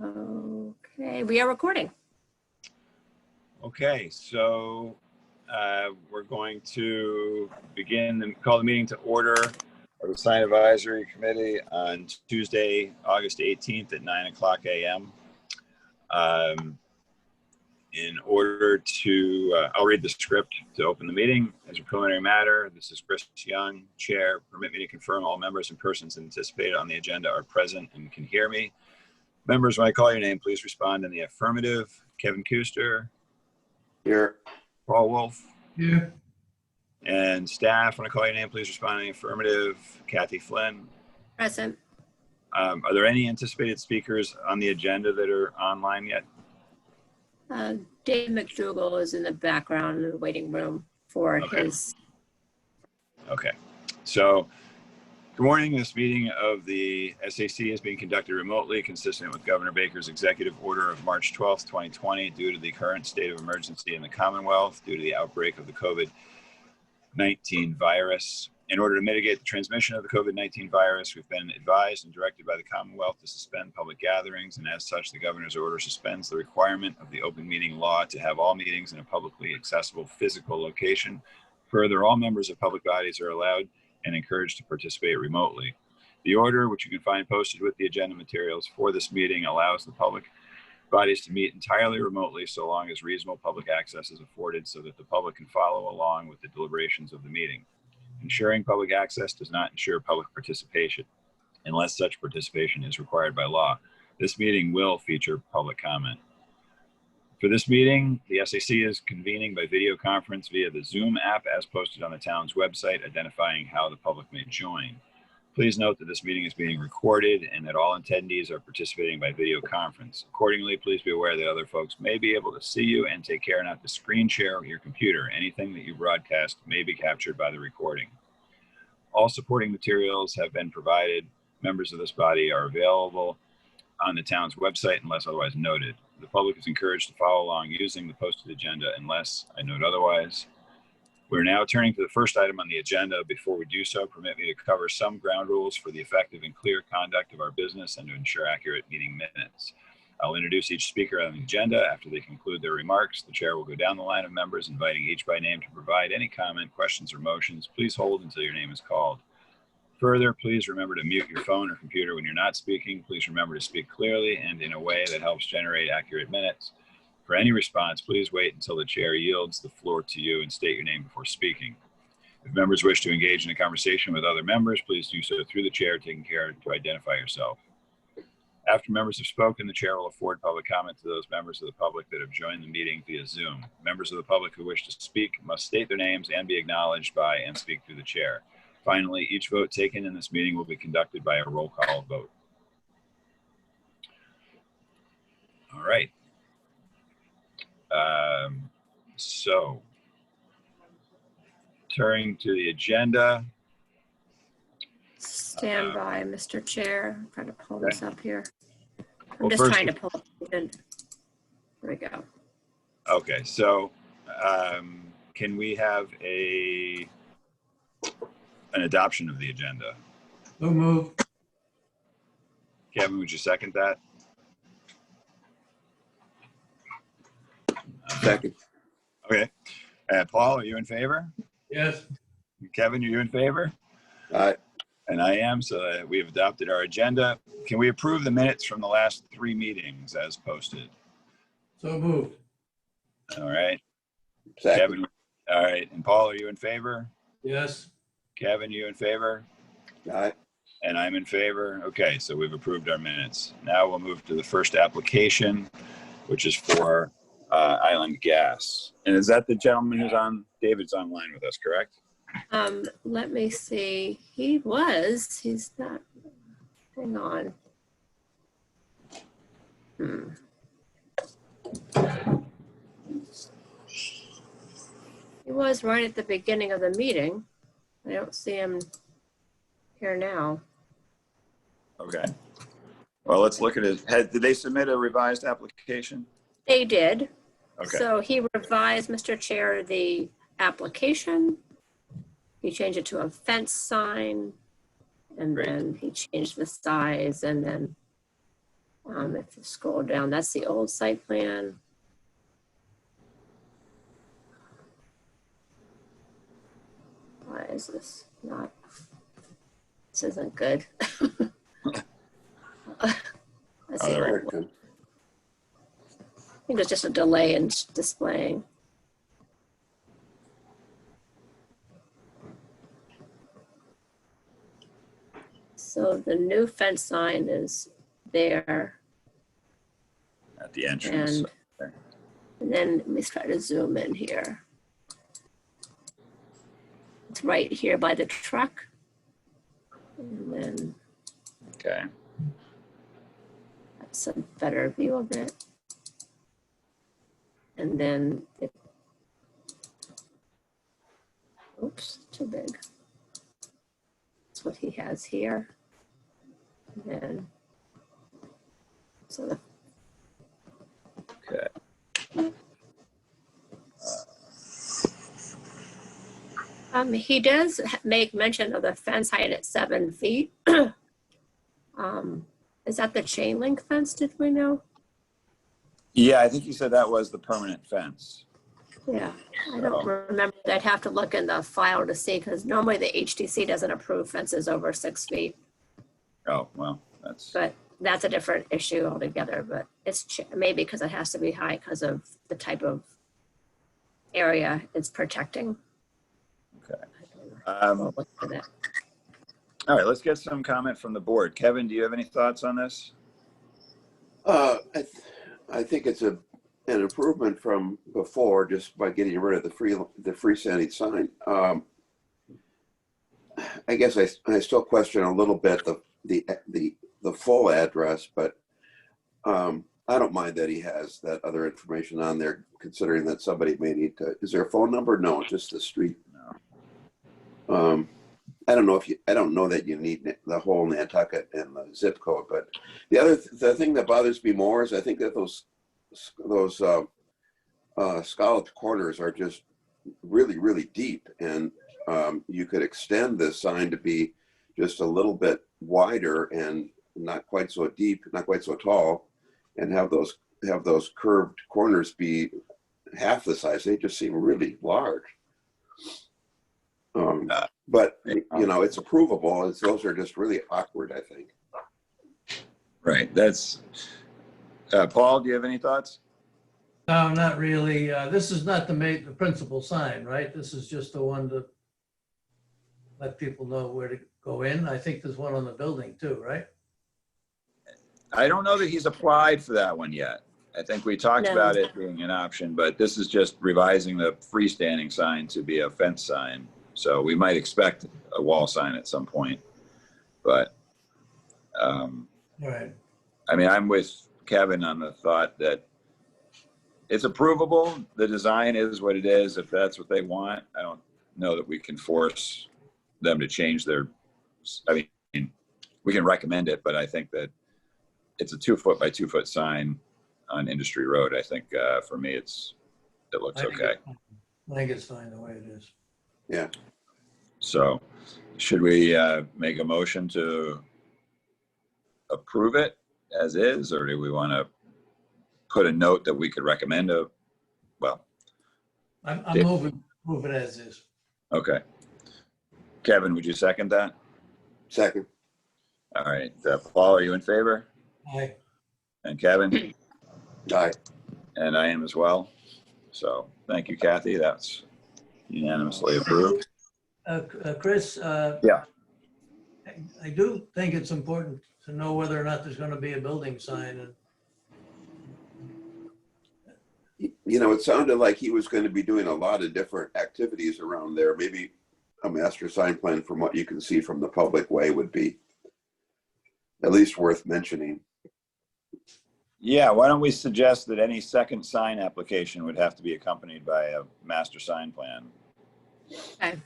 Okay, we are recording. Okay, so we're going to begin and call the meeting to order of the Sign Advisory Committee on Tuesday, August 18th at 9:00 a.m. In order to, I'll read the script to open the meeting. As a preliminary matter, this is Chris Young, Chair. Permit me to confirm all members and persons anticipated on the agenda are present and can hear me. Members, when I call your name, please respond in the affirmative. Kevin Kuster. Here. Paul Wolf. Here. And staff, when I call your name, please respond in the affirmative. Kathy Flynn. Present. Are there any anticipated speakers on the agenda that are online yet? Dave McDougall is in the background in the waiting room for his. Okay. So, good morning. This meeting of the SAC is being conducted remotely, consistent with Governor Baker's executive order of March 12th, 2020, due to the current state of emergency in the Commonwealth due to the outbreak of the COVID-19 virus. In order to mitigate the transmission of the COVID-19 virus, we've been advised and directed by the Commonwealth to suspend public gatherings, and as such, the governor's order suspends the requirement of the open meeting law to have all meetings in a publicly accessible physical location. Further, all members of public bodies are allowed and encouraged to participate remotely. The order, which you can find posted with the agenda materials for this meeting, allows the public bodies to meet entirely remotely so long as reasonable public access is afforded so that the public can follow along with the deliberations of the meeting. Ensuring public access does not ensure public participation unless such participation is required by law. This meeting will feature public comment. For this meeting, the SAC is convening by video conference via the Zoom app as posted on the town's website, identifying how the public may join. Please note that this meeting is being recorded and that all attendees are participating by video conference. Accordingly, please be aware that other folks may be able to see you, and take care not to screen share your computer. Anything that you broadcast may be captured by the recording. All supporting materials have been provided. Members of this body are available on the town's website unless otherwise noted. The public is encouraged to follow along using the posted agenda unless I note otherwise. We're now turning to the first item on the agenda. Before we do so, permit me to cover some ground rules for the effective and clear conduct of our business and to ensure accurate meeting minutes. I'll introduce each speaker on the agenda. After they conclude their remarks, the chair will go down the line of members, inviting each by name to provide any comment, questions, or motions. Please hold until your name is called. Further, please remember to mute your phone or computer when you're not speaking. Please remember to speak clearly and in a way that helps generate accurate minutes. For any response, please wait until the chair yields the floor to you and state your name before speaking. If members wish to engage in a conversation with other members, please do so through the chair, taking care to identify yourself. After members have spoken, the chair will afford public comment to those members of the public that have joined the meeting via Zoom. Members of the public who wish to speak must state their names and be acknowledged by and speak through the chair. Finally, each vote taken in this meeting will be conducted by a roll call vote. All right. So, turning to the agenda. Stand by, Mr. Chair. I'm trying to pull this up here. I'm Well, just first, trying to pull up the agenda. There we go. Okay, so can we have an adoption of the agenda? So move. Kevin, would you second that? Second. Okay. Paul, are you in favor? Yes. Kevin, are you in favor? Aye. And I am, so we have adopted our agenda. Can we approve the minutes from the last 3 meetings as posted? So moved. All right. Second. Kevin, all right. And Paul, are you in favor? Yes. Kevin, you in favor? Aye. And I'm in favor. Okay, so we've approved our minutes. Now we'll move to the first application, which is for Island Gas. And is that the gentleman who's on? David's online with us, correct? Let me see. He's not. Hang on. He was right at the beginning of the meeting. I don't see him here now. Okay. Well, let's look at his. Did they submit a revised application? They did. Okay. So he revised, Mr. Chair, the application. He changed it to a fence sign, and Great. then he changed the size, and then If you scroll down, that's the old site plan. Why is this not? This isn't good. Let's see. there There I it comes. think there's just a delay in displaying. So the new fence sign is there, At the entrance. and then let me try to zoom in here. It's right here by the truck. And then Okay. that's a better view of it. And then it, oops, too big. That's what he has here. And then, so the Okay. he does make mention of the fence height at 7 feet. Is that the chain link fence, did we know? Yeah, I think you said that was the permanent fence. Yeah, I don't remember. I'd have to look in the file to see, because normally the HTC doesn't approve fences over 6 feet, Oh, well, that's, but that's a different issue altogether. But it's maybe because it has to be high because of the type of area it's protecting. okay. We'll look for that. All right, let's get some comment from the board. Kevin, do you have any thoughts on this? I think it's an improvement from before, just by getting rid of the freestanding sign. I guess I still question a little bit the full address, but I don't mind that he has that other information on there, considering that somebody may need to. Is there a phone number? No, just the street. No. I don't know that you need the whole Nantucket and the zip code, but the thing that bothers me more is I think that those scalloped corners are just really, really deep, and you could extend this sign to be just a little bit wider and not quite so deep, not quite so tall, and have those curved corners be half the size. They just seem really large. But it's approvable. Those are just really awkward, I think. Right, that's, Paul, do you have any thoughts? No, not really. This is not the principal sign, right? This is just the one to let people know where to go in. I think there's one on the building too, right? I don't know that he's applied for that one yet. I think we talked No. about it being an option, but this is just revising the freestanding sign to be a fence sign. So we might expect a wall sign at some point, but All right. I mean, I'm with Kevin on the thought that it's approvable. The design is what it is. If that's what they want, I don't know that we can force them to change their, I mean, we can recommend it, but I think that it's a 2 foot by 2 foot sign on Industry Road. I think for me, it looks okay. I think it's fine the way it is. Yeah. So should we make a motion to approve it as is, or do we want to put a note that we could recommend well, I'm Dave. move it as is. okay. Kevin, would you second that? Second. All right. Paul, are you in favor? Aye. And Kevin? Aye. And I am as well. So thank you, Kathy. That's unanimously approved. Chris? Yeah. I do think it's important to know whether or not there's going to be a building sign. And It sounded like he was going to be doing a lot of different activities around there. Maybe a master sign plan, from what you can see from the public way, would be at least worth mentioning. Yeah, why don't we suggest that any second sign application would have to be accompanied by a master sign plan? Okay.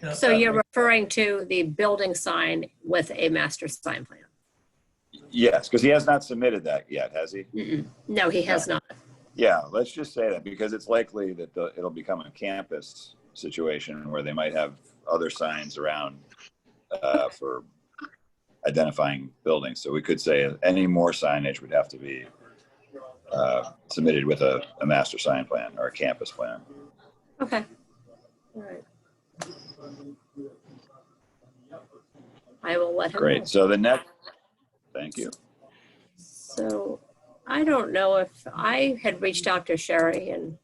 you know, So you're referring to the building sign with a master sign plan? Yes, because he has not submitted that yet, has he? Mm-mm. No, he has not. Yeah, let's just say that, because it's likely that it'll become a campus situation where they might have other signs around for identifying buildings. So we could say any more signage would have to be submitted with a master sign plan or a campus plan. Okay. All right. I will let him know. Great. So the next, thank you. So I don't know if I had reached out to Sherry and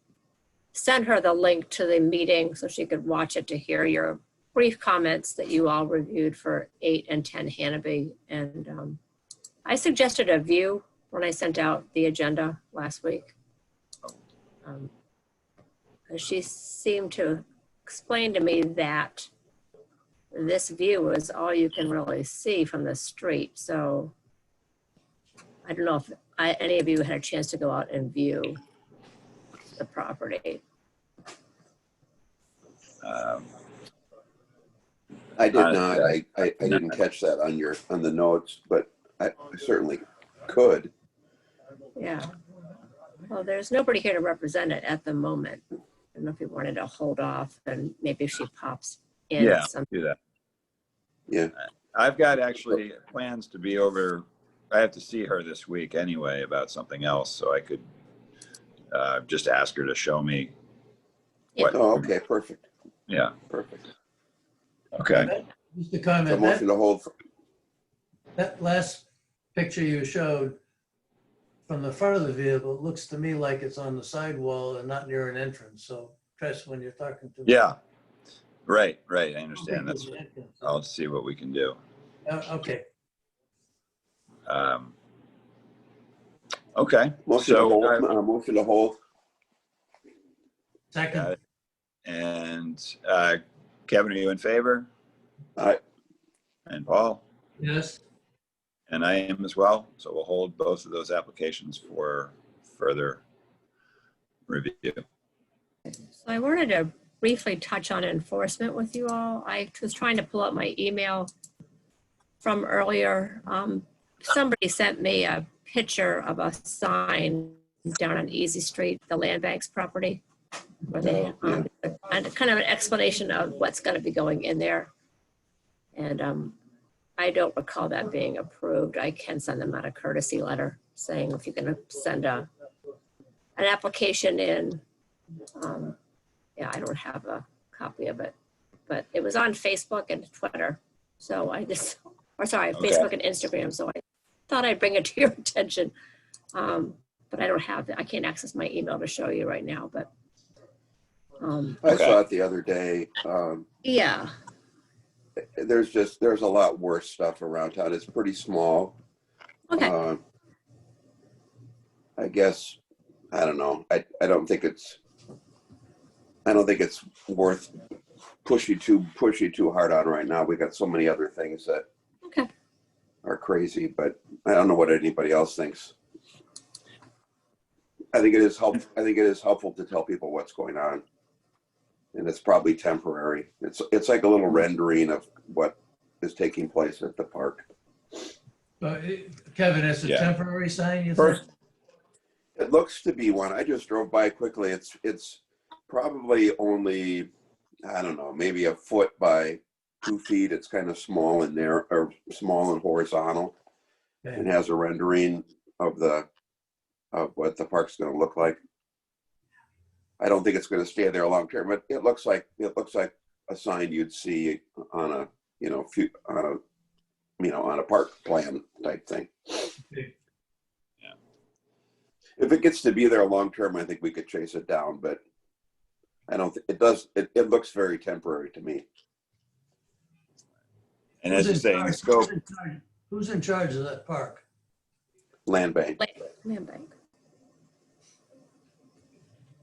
sent her the link to the meeting so she could watch it to hear your brief comments that you all reviewed for 8 and 10 Hanneby. And I suggested a view when I sent out the agenda last week. She seemed to explain to me that this view is all you can really see from the street. So I don't know if any of you had a chance to go out and view the property. I did not. I didn't catch that on the notes, but I certainly could. Yeah. Well, there's nobody here to represent it at the moment. I don't know if you wanted to hold off and maybe if she pops in. Yeah, some. do that. Yeah. I've got actually plans to be over. I have to see her this week anyway about something else, so I could just ask her to show me. What, Oh, okay. Perfect. yeah. Perfect. Okay. Just a So comment, motion to hold. that last picture you showed from the front of the vehicle looks to me like it's on the sidewall and not near an entrance. So Chris, when you're talking to. Yeah. Right. Right. I I don't understand. think That's. there's an entrance. I'll see what we can do. Okay, Okay. Motion to So, hold. Motion to hold. second, and Kevin, are you in favor? Aye. And Paul? yes, And I am as well. So we'll hold both of those applications for further review. So I wanted to briefly touch on enforcement with you all. I was trying to pull up my email from earlier. Somebody sent me a picture of a sign down on Easy Street, the Land Bank's property, where they, and kind of an explanation of what's going to be going in there. And I don't recall that being approved. I can send them out a courtesy letter saying if you're going to send an application in. Yeah, I don't have a copy of it, but it was on Facebook and Twitter. So I just, or sorry, Okay. Facebook and Instagram. So I thought I'd bring it to your attention. But I don't have it. I can't access my email to show you right now, but. I saw it the other day. Yeah, There's a lot worse stuff around town. It's pretty small. okay. I guess, I don't know. I don't think it's worth pushing too hard on right now. We got so many other things that Okay. are crazy, but I don't know what anybody else thinks. I think it is helpful to tell people what's going on. And it's probably temporary. It's like a little rendering of what is taking place at the park. Kevin, it's a Yeah. temporary sign, you think? First, It looks to be one. I just drove by quickly. It's probably only, I don't know, maybe a foot by 2 feet. It's kind of small and narrow, or small and horizontal, and Okay. has a rendering of what the park's going to look like. I don't think it's going to stay there long term, but it looks like a sign you'd see on a on a park plan type thing. Okay. Yeah. If it gets to be there long term, I think we could chase it down, but I don't think it does. It looks very temporary to me. and as you Who's say, in in the charge- scope, Who's in charge of that park? Land bank. Land Bank.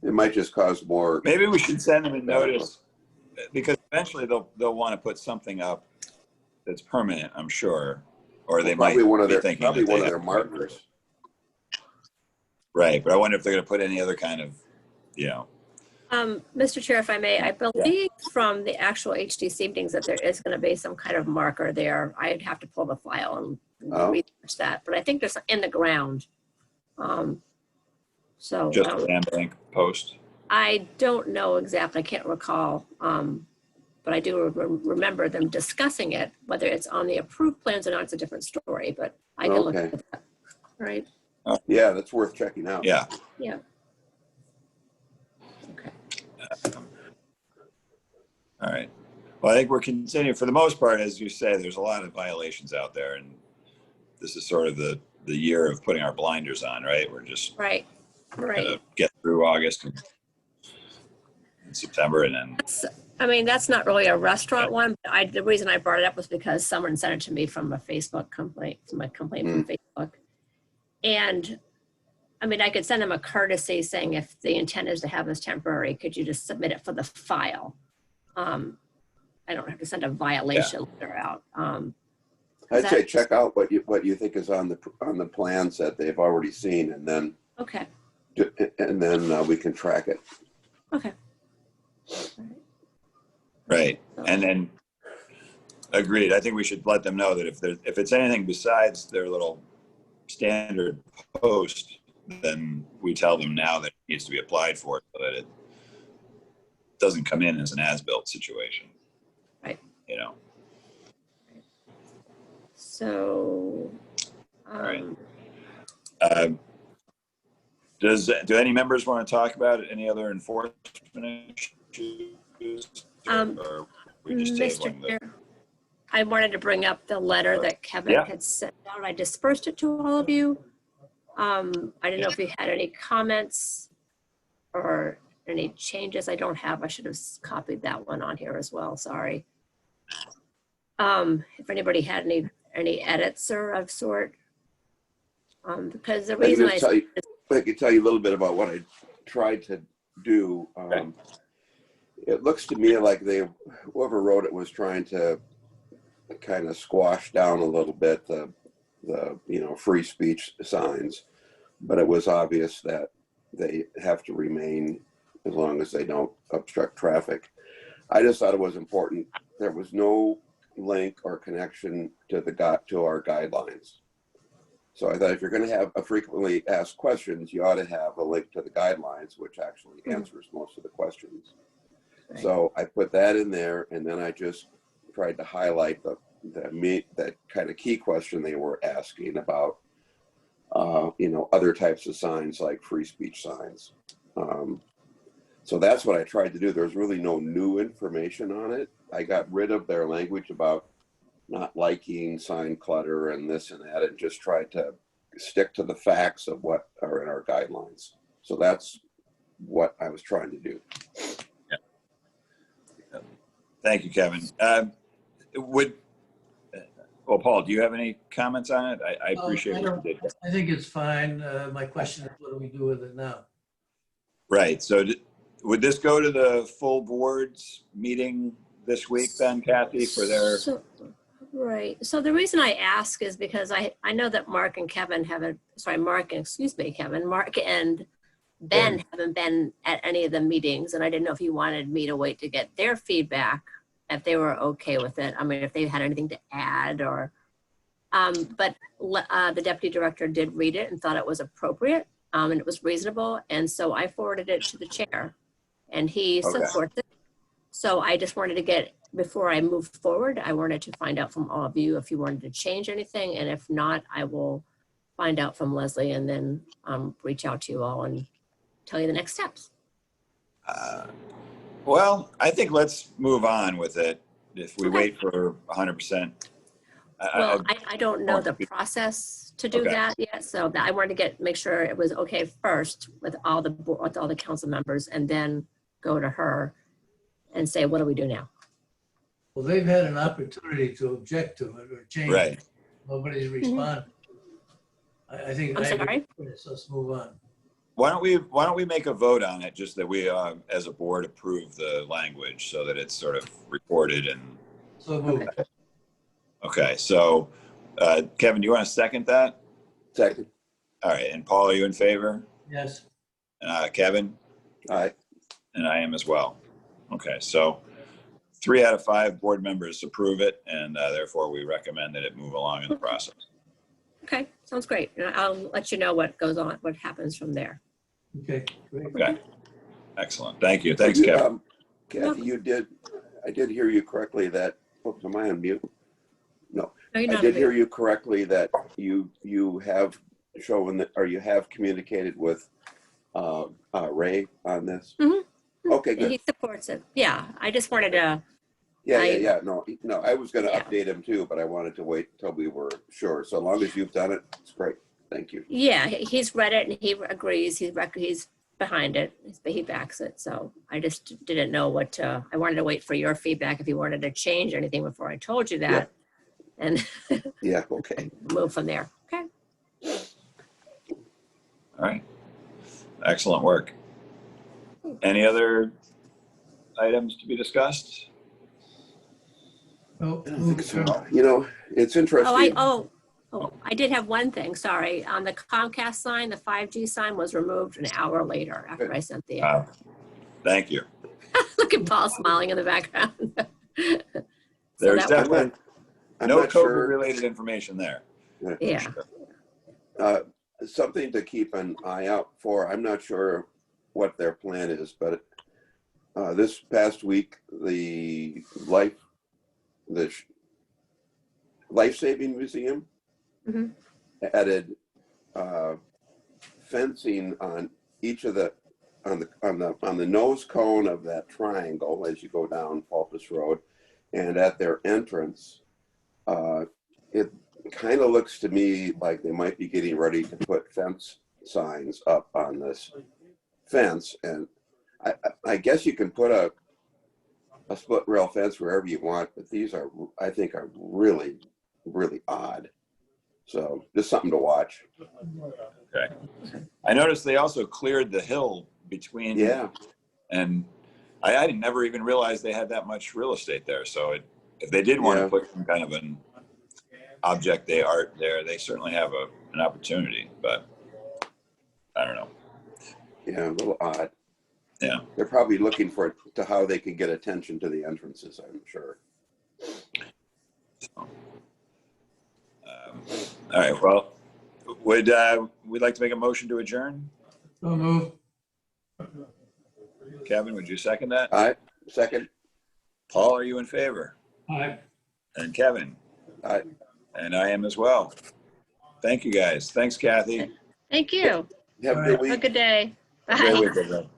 It might just cause more. maybe we should send them a notice because eventually they'll want to put something up that's permanent, I'm sure, or they might Probably one of be their thinking probably that they one of have their to- markers. Right, but I wonder if they're going to put any other kind of, Mr. Chair, if I may, I believe from the actual HDC meetings that there is going to be some kind of marker there. I'd have to pull the file and Oh. research that, but I think there's in the ground. So just a land bank post. I don't know exactly. I can't recall. but I do remember them discussing it. Whether it's on the approved plans or not, it's a different story, but I can look Okay. at that, right? Yeah, that's worth checking out. Yeah. Yeah. Okay. All right. Well, I think we're continuing, for the most part, as you say, there's a lot of violations out there, and this is sort of the year of putting our blinders on, right? We're just Right. Right. gonna get through August and September, and then I mean, that's not really a restaurant one. But the reason I brought it up was because someone sent it to me from a Facebook complaint, from a complaint from Facebook. And I mean, I could send them a courtesy saying if the intent is to have this temporary, could you just submit it for the file? I don't have to send a violation letter out. I'd say check out what you think is on the plans that they've already seen, and then Okay. We can track it. Okay. right, and then agreed. I think we should let them know that if it's anything besides their little standard post, then we tell them now that it needs to be applied for so that it doesn't come in as an as-built situation. Right. You know. So, right. Do any members want to talk about any other enforcement issues? Or we just Mr. tabling Chair, I wanted to bring up the letter that Kevin Yeah. had sent out. I dispersed it to all of you. I didn't know if you had any comments or any changes. I don't have. I should have copied that one on here as well. Sorry. If anybody had any edits or of sort, because the reason I can tell you a little bit about what I tried to do. It looks to me like whoever wrote it was trying to kind of squash down a little bit the free speech signs, but it was obvious that they have to remain as long as they don't obstruct traffic. I just thought it was important. There was no link or connection to our guidelines. So I thought if you're going to have a frequently asked questions, you ought to have a link to the guidelines, which actually answers most of the questions. Right. So I put that in there, and then I just tried to highlight that kind of key question they were asking about, other types of signs like free speech signs. So that's what I tried to do. There's really no new information on it. I got rid of their language about not liking sign clutter and this and that, and just tried to stick to the facts of what are in our guidelines. So that's what I was trying to do. Yeah. Thank you, Kevin. Well, Paul, do you have any comments on it? I appreciate what you did. I think it's fine. My question is, what do we do with it now? Right. So would this go to the full board's meeting this week then, Kathy, for their... Right. So the reason I ask is because I know that Mark and Kevin Mark and Ben haven't been at any of the meetings, and I didn't know if you wanted me to wait to get their feedback, if they were okay with it. I mean, if they had anything to add or, but the deputy director did read it and thought it was appropriate, and it was reasonable. And so I forwarded it to the chair, and he supports it. So I just wanted to get, before I move forward, I wanted to find out from all of you if you wanted to change anything. And if not, I will find out from Leslie and then reach out to you all and tell you the next steps. Well, I think let's move on with it. If we wait for 100%. Well, I don't know the process to do that yet. So I wanted to make sure it was okay first with all the council members, and then go to her and say, what do we do now? Well, they've had an opportunity to object to it or change Right. it. Nobody's responded. I think. I'm sorry? Let's move on. Why don't we make a vote on it, just that we, as a board, approve the language so that it's sort of recorded and. So move. Okay. So, Kevin, do you want to second that? Second. All right. And Paul, are you in favor? Yes. Kevin? All right. And I am as well. Okay. So 3 out of 5 board members approve it, and therefore we recommend that it move along in the process. Okay, sounds great. And I'll let you know what goes on, what happens from there. Okay, great. Okay. Excellent. Thank you. Thanks, Kevin. Kathy, you did, I did hear you correctly that, oops, am I on mute? No, No, you're I not did hear available. you correctly that you have shown that, or you have communicated with Ray on this? Mhm. Okay, Yeah, he good. supports it. Yeah, I just wanted to, Yeah. No, I was going to Yeah. update him too, but I wanted to wait until we were sure. So long as you've done it, it's great. Thank you. yeah, he's read it and he agrees. He's behind it. He backs it. So I just didn't know what, I wanted to wait for your feedback if you wanted to change anything before I told you that. And Yeah, okay. move from there. Okay. All right. Excellent work. Any other items to be discussed? Oh, I don't think so. You know, it's interesting. I did have one thing, sorry. On the Comcast sign, the 5G sign was removed an hour later after I sent the, Thank you. look at Paul smiling in the background. So There's that was- definitely I'm no not sure. COVID-related information there. Yeah, Something to keep an eye out for. I'm not sure what their plan is, but this past week, the Life-Saving Museum Mhm. added fencing on each of on the nose cone of that triangle as you go down Paulus Road, and at their entrance. It kind of looks to me like they might be getting ready to put fence signs up on this fence, and I guess you can put a split rail fence wherever you want, but these are, I think, are really, really odd. So just something to watch. Okay. I noticed they also cleared the hill between. Yeah, And I never even realized they had that much real estate there. So if they did want Yeah. to put some kind of an object day art there, they certainly have an opportunity, but I don't know. yeah, a little odd. Yeah. They're probably looking to how they can get attention to the entrances, I'm sure. All right. Well, would we'd like to make a motion to adjourn? so move. Kevin, would you second that? All right, second. Paul, are you in favor? Aye. And Kevin? Aye. And I am as well. Thank you guys. Thanks, Kathy. thank you. Have a All good right. week. Have a good day. Great Bye. week, everyone.